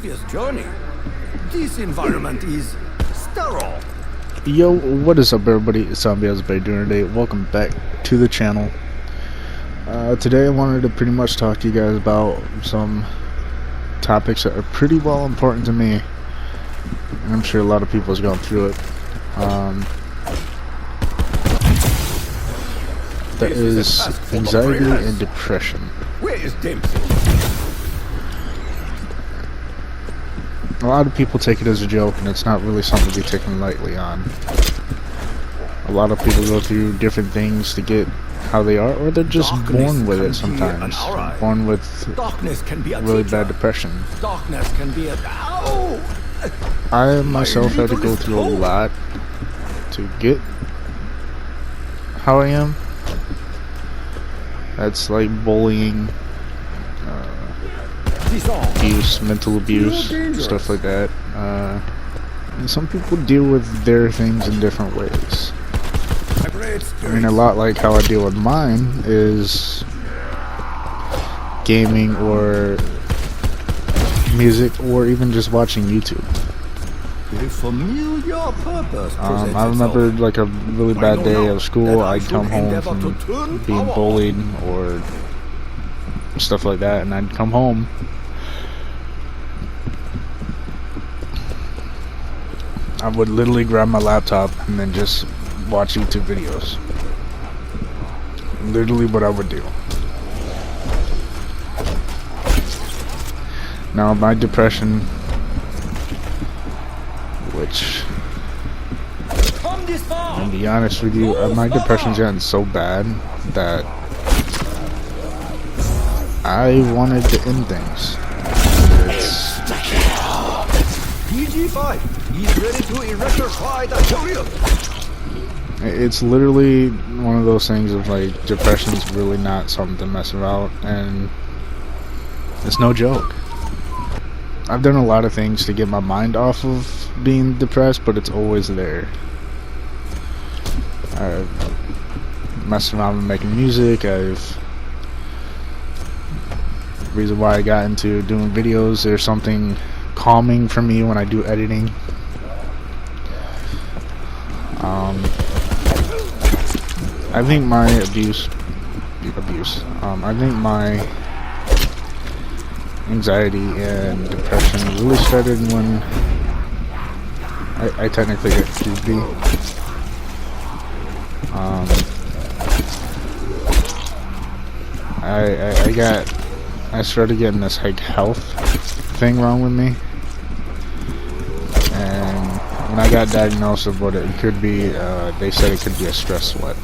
tedious journey. This environment is sterile. Yo, what is up everybody, it's Zombie Bear doing today. Welcome back to the channel. Today I wanted to pretty much talk to you guys about some topics that are pretty well important to me, and I'm sure a lot of people has gone through it. That is anxiety and depression. Where is Dempsey? A lot of people take it as a joke, and it's not really something to be taken lightly on. A lot of people go through different things to get how they are, or they're just born with it sometimes. Born with really bad depression. Darkness can be a... Ow! I myself had to go through a lot to get how I am. That's like bullying, abuse, mental abuse, stuff like that. And some people deal with their things in different ways. I mean, a lot like how I deal with mine is gaming or music or even just watching YouTube. I remember like a really bad day of school. I'd come home from being bullied or stuff like that, and I'd come home I would literally grab my laptop and then just watch YouTube videos. Literally what I would do. Now my depression, which, to be honest with you, my depression's gotten so bad that I wanted to end things. It's literally one of those things of like, depression's really not something to mess about, and it's no joke. I've done a lot of things to get my mind off of being depressed, but it's always there. I've messed around with making music. Reason why I got into doing videos, there's something calming for me when I do editing. I think my I think my anxiety and depression really started when I technically hit puberty. I started getting this like health thing wrong with me, and when I got diagnosed with what it could be, they said it could be a stress sweat.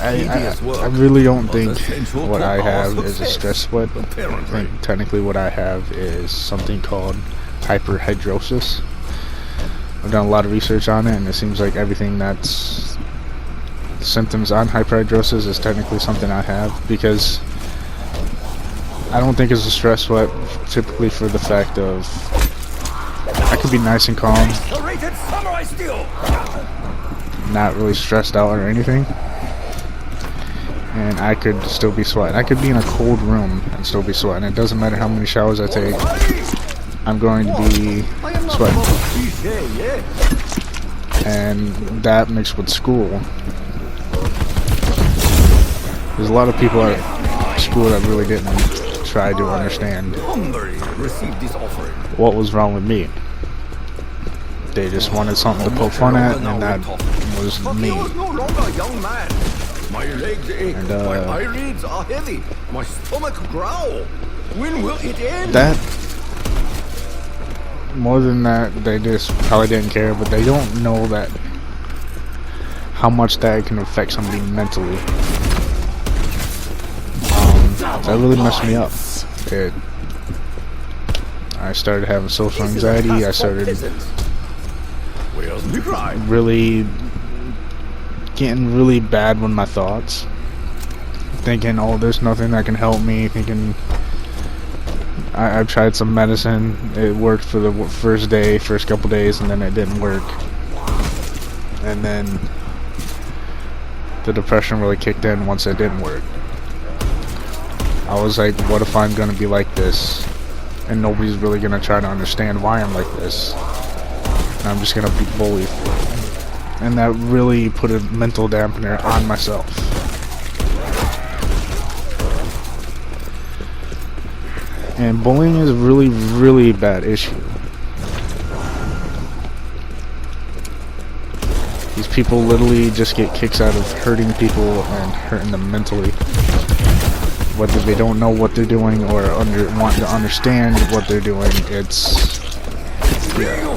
I really don't think what I have is a stress sweat. I think technically what I have is something called hyperhidrosis. I've done a lot of research on it, and it seems like everything that's symptoms on hyperhidrosis is technically something I have, because I don't think it's a stress sweat typically for the fact of I could be nice and calm, not really stressed out or anything, and I could still be sweating. I could be in a cold room and still be sweating. It doesn't matter how many showers I take, I'm going to be sweating. And that mixed with school, there's a lot of people at school that really didn't try to understand what was wrong with me. They just wanted something to poke fun at, and that was me. My legs ache, my eyelids are heavy, my stomach growl. When will it end? That, more than that, they just probably didn't care, but they don't know that how much that can affect somebody mentally. That really messed me up. I started having social anxiety. I started really getting really bad with my thoughts, thinking, oh, there's nothing that can help me, thinking I've tried some medicine, it worked for the first couple days, and then it didn't work, and then the depression really kicked in once it didn't work. I was like, what if I'm gonna be like this and nobody's really gonna try to understand why I'm like this, and I'm just gonna be bullied for it. And that really put a mental dampener on myself. And bullying is a really, really bad issue. These people literally just get kicks out of hurting people and hurting them mentally. Whether they don't know what they're doing or want to understand what they're doing, it's... yeah.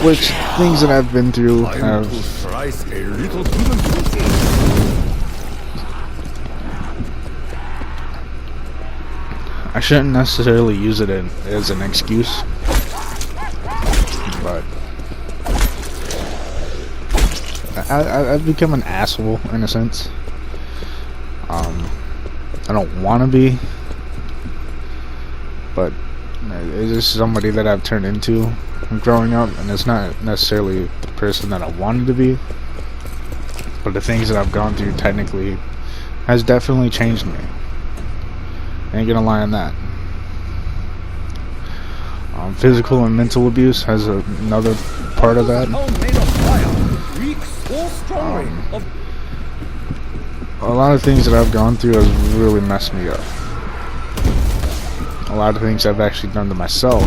Which, things that I've been through have... I shouldn't necessarily use it as an excuse, but I've become an asshole in a sense. I don't want to be, but it's just somebody that I've turned into growing up, and it's not necessarily the person that I wanted to be, but the things that I've gone through technically has definitely changed me. I ain't gonna lie on that. Physical and mental abuse has another part of that. A lot of things that I've gone through has really messed me up. A lot of things I've actually done to myself.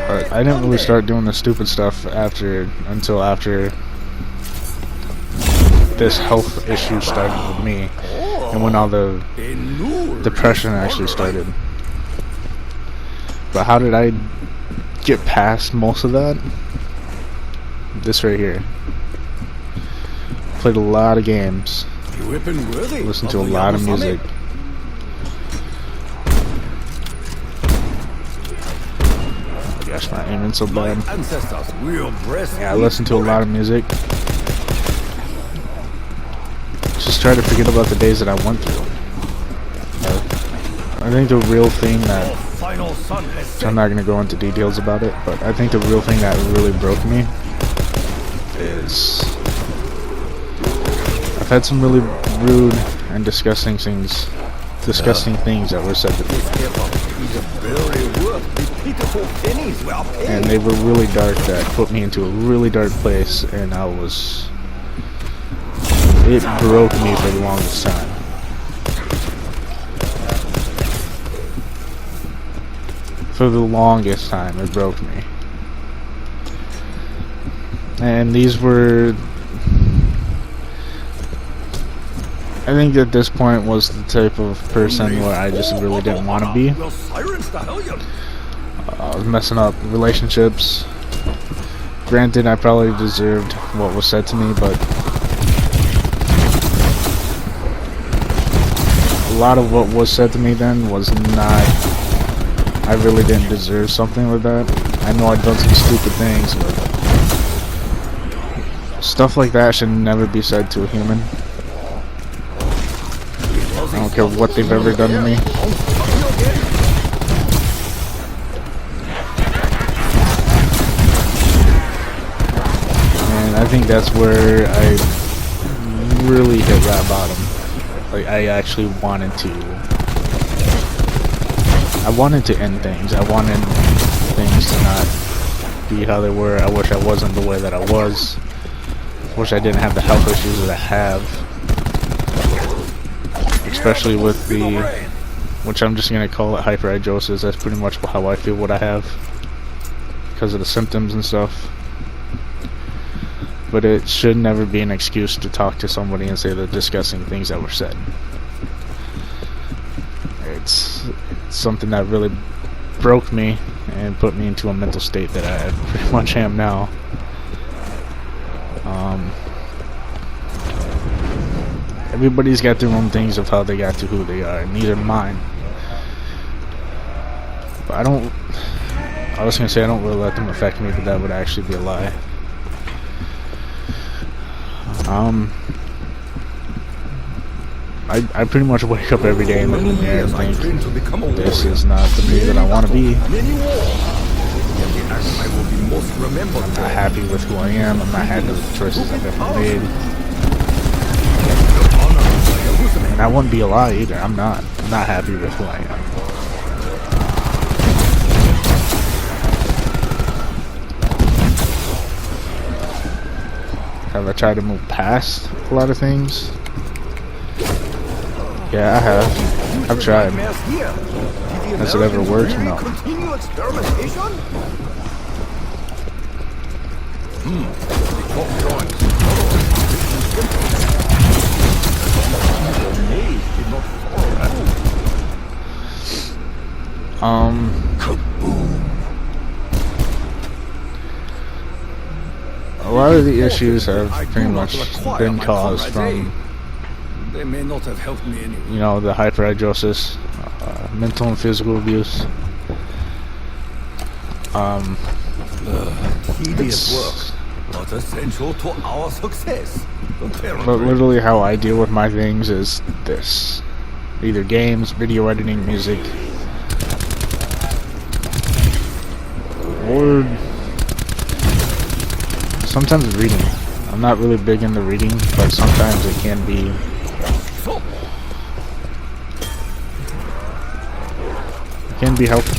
But I didn't really start doing the stupid stuff until after this health issue started with me, and when all the depression actually started. But how did I get past most of that? This right here. Played a lot of games, listened to a lot of music. Oh gosh, my aiming so bad. Yeah, I listened to a lot of music. Just try to forget about the days that I went through. I think the real thing that, I'm not going to go into details about it, but I think the real thing that really broke me is I've had some really rude and disgusting things that were said to me, and they were really dark. That put me into a really dark place, and it broke me for the longest time. For the longest time, it broke me. And these were... I think at this point was the type of person where I just really didn't want to be. I was messing up relationships. Granted, I probably deserved what was said to me, but a lot of what was said to me then was not... I really didn't deserve something like that. I know I've done some stupid things, but stuff like that should never be said to a human. I don't care what they've ever done to me. And I think that's where I really hit rock bottom. Like, I actually wanted to end things. I wanted things to not be how they were. I wish I wasn't the way that I was. I wish I didn't have the health issues that I have. Especially with which I'm just going to call it hyperhidrosis. That's pretty much how I feel what I have, because of the symptoms and stuff. But it should never be an excuse to talk to somebody and say the disgusting things that were said. It's something that really broke me and put me into a mental state that I pretty much am now. Everybody's got their own things of how they got to who they are, and these are mine. But I was gonna say I don't really let them affect me, but that would actually be a lie. I pretty much wake up every day and look in the mirror and think, this is not the me that I want to be. remember I'm not happy with who I am. I'm not happy with the choices I've ever made. And that wouldn't be a lie either. I'm not happy with who I am. Have I tried to move past a lot of things? Yeah, I have. I've tried. Has it ever worked? No. Continue experimentation? A lot of the issues have pretty much been caused from, They may not have helped me anyway. you know, the hyperhidrosis, mental and physical abuse. Tedious work, but essential to our success. But literally how I deal with my things is this. Either games, video editing, music, or sometimes reading. I'm not really big into reading, but sometimes it can be helpful.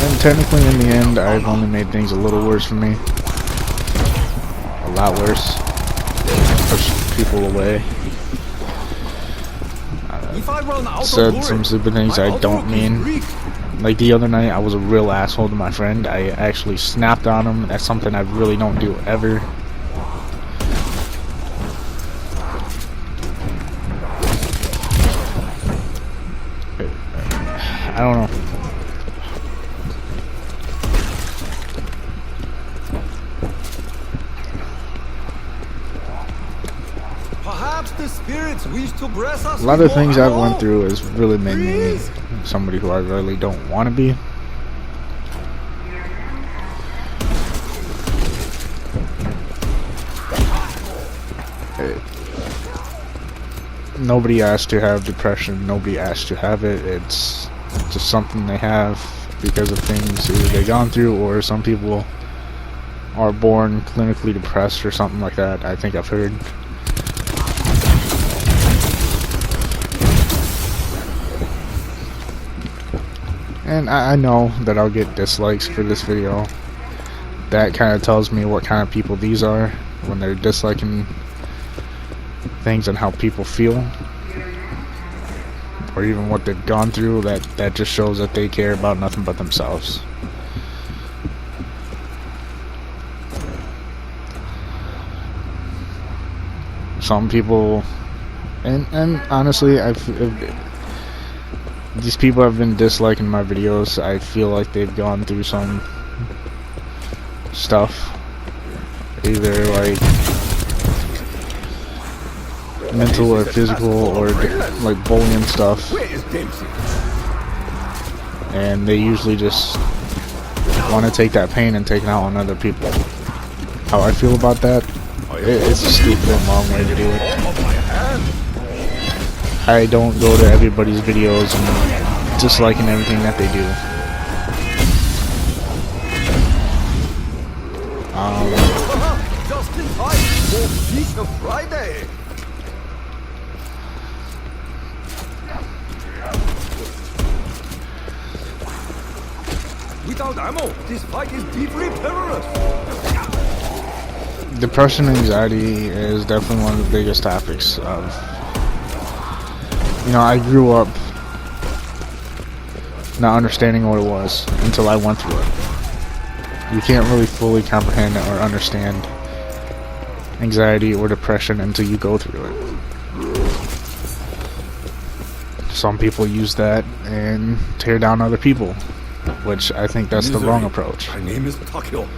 And technically in the end I've only made things a little worse for me. A lot worse. Pushed people away. Said some stupid things I don't mean. Like the other night, I was a real asshole to my friend. I actually snapped on him. That's something I really don't do ever. I don't know. Perhaps the spirits wish to bless us. A lot of things I've went through has really made me somebody who I really don't want to be. Nobody asked to have depression. Nobody asked to have it. It's just something they have because of things either they've gone through, or some people are born clinically depressed or something like that. I think I've heard. And I know that I'll get dislikes for this video. That kind of tells me what kind of people these are when they're disliking things and how people feel, or even what they've gone through. That just shows that they care about nothing but themselves. Some people, and honestly, these people have been disliking my videos. I feel like they've gone through some stuff, either like mental or physical, or like bullying stuff, and they usually just want to take that pain and take it out on other people. How I feel about that, it's a stupid and wrong way to do it. I don't go to everybody's videos and disliking everything that they do. Just in time for Feature Friday. Without ammo, this fight is deeply perilous. Depression and anxiety is definitely one of the biggest topics of. You know, I grew up not understanding what it was until I went through it. You can't really fully comprehend or understand anxiety or depression until you go through it. Some people use that and tear down other people, which I think that's the wrong approach. My name is Takio.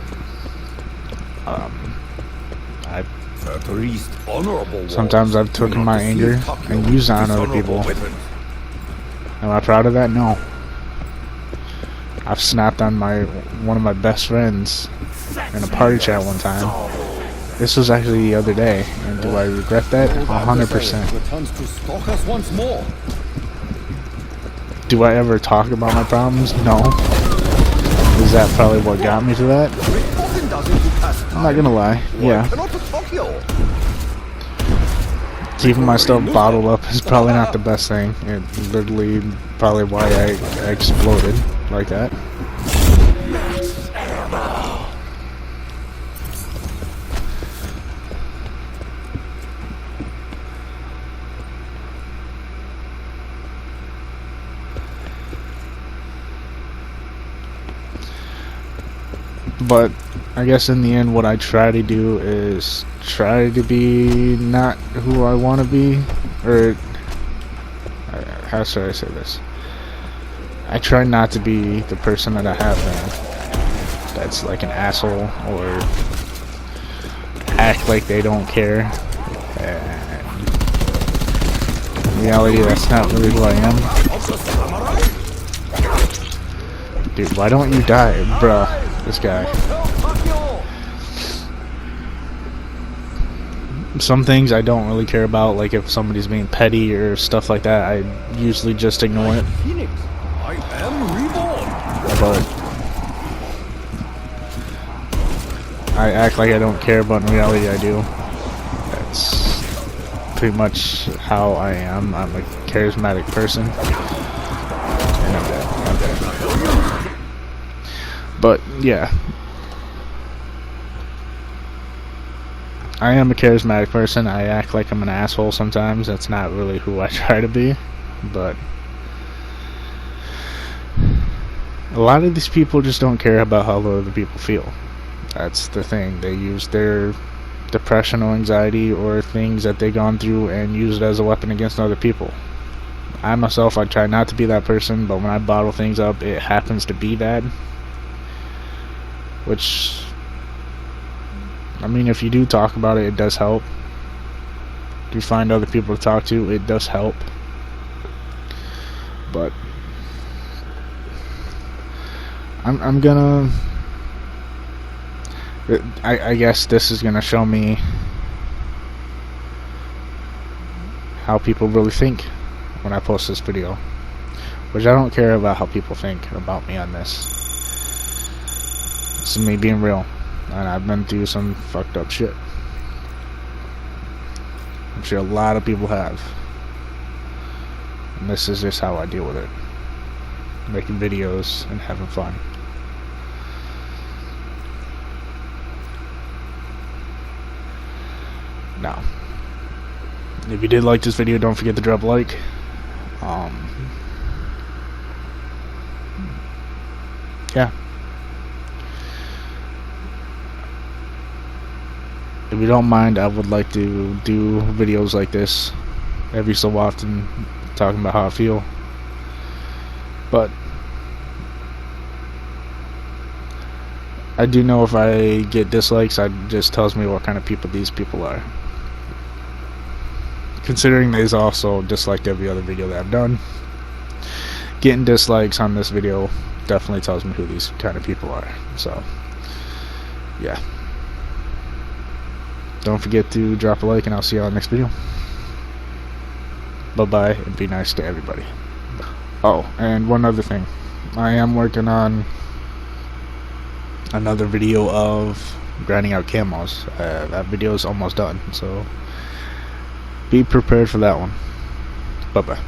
Sometimes I've taken my anger and used it on other people. Am I proud of that? No. I've snapped on one of my best friends in a party chat one time. This was actually the other day, and do I regret that? 100%. Returns to stalk us once more. Do I ever talk about my problems? No. Is that probably what got me to that? I'm not gonna lie. Yeah. Keeping my stuff bottled up is probably not the best thing. It's literally probably why I exploded like that. But I guess in the end what I try to do is try to be not who I want to be, or how should I say this? I try not to be the person that I have been, that's like an asshole or act like they don't care, and in reality that's not really who I am. Dude, why don't you die, bruh? This guy. Some things I don't really care about, like if somebody's being petty or stuff like that, I usually just ignore it. I am reborn. But I act like I don't care, but in reality I do. That's pretty much how I am. I'm a charismatic person. And I'm dead. But yeah, I am a charismatic person. I act like I'm an asshole sometimes. That's not really who I try to be, but a lot of these people just don't care about how other people feel. That's the thing. They use their depression or anxiety or things that they've gone through and use it as a weapon against other people. I myself, I try not to be that person, but when I bottle things up, it happens to be bad. Which, I mean, if you do talk about it, it does help. If you find other people to talk to, it does help. But I'm gonna, I guess this is gonna show me how people really think when I post this video, which I don't care about how people think about me on this. This is me being real, and I've been through some fucked up shit. I'm sure a lot of people have, and this is just how I deal with it. Making videos and having fun. Now, if you did like this video, don't forget to drop a like. Yeah. If you don't mind, I would like to do videos like this every so often, talking about how I feel. But I do know if I get dislikes, it just tells me what kind of people these people are. Considering they's also disliked every other video that I've done, getting dislikes on this video definitely tells me who these kind of people are. So, yeah. Don't forget to drop a like, and I'll see you on the next video. Bye-bye, and be nice to everybody. Oh, and one other thing. I am working on another video of grinding out camos. That video is almost done, so be prepared for that one. Bye-bye.